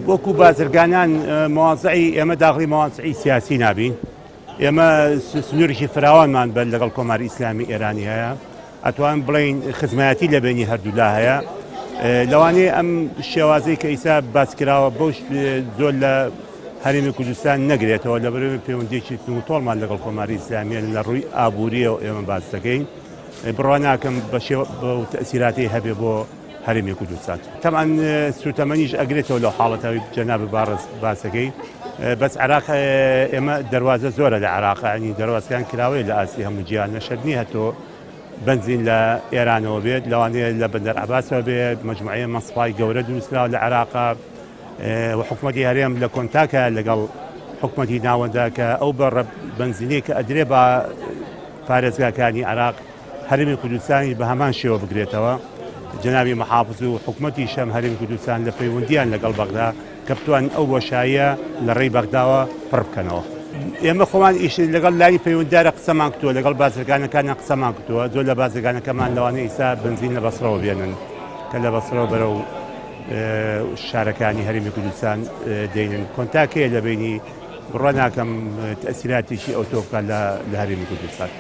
وەکو بازرگانان موازعی ئێمە داخلی موازعی سیاسی نابین. ئێمە سنوورێکی فراوانمان بە لەگەڵ کۆماری ئیسلامی ئێرانی هەیە، ئەتوان بڵین خزمەتی لە بینی هەردوولا هەیە. لەوانەیە ئەم شێوازەی کە ئیسا باسکراوە بەوش زۆر لە هەرێمی کوردستان نەگرێتەوە لەبەرەوەی پەیوەندیێکی تۆڵمان لەگەڵ کۆماری ئیسلامیە لە ڕووی ئابووریەوە ئێمە باس دەکەین. بڕوا ناکەم بە تەسیراتی هەبێ بۆ هەرێمی کوردستان. تەمان سوتەمەنیش ئەگرێتەوە لەو حاڵەتەوەی جەناب باسەکەی. بەس عێراق ئێمە دەواازە زۆرە لە عێراق، ینی دەواازەکان کراوەی لە ئاسی هەموو جیهان نەشەدنی هەتۆ بنزین لە ئێرانەوە بێت، لەوانەیە لە بەندەر عەباسەوە بێت، مەجموعەیە مەسفای گەورە دروستکراوە لە عێراقا و حکوومەتی هەرێم لە کۆنتاکە لەگەڵ حکوومەتی ناوەندە کە ئەو بەڕە بنزینەی کە ئەدرێ بە پارێزگاکانی عێراق هەرێمی کوردستانی بە هەمان شێوە بگرێتەوە. جەنابی مەحافز و حکوومەتی شەم هەرێمی کوردستان لە پەیوەندیان لەگەڵ بەغدا کە بتوان ئەو بۆشاییە لە ڕێی بەغداوە پڕ بکەنەوە. ئێمە خۆمان ئیش لەگەڵ لای پەیوەنددارە قسەمان کردووە، لەگەڵ بازرگانەکانە قسەمان کردووە. زۆر لە بازرگانەکەمان لەوانەیە ئیسا بنزین لە بەسڕەوە بێنن کە لە بەسڕەوە بەرەو شارەکانی هەرێمی کوردستان دێنن. کۆنتاکەیە لە بینی بڕوا ناکەم تەسیراتێکی ئەو تۆپکە لە هەرێمی کوردستان.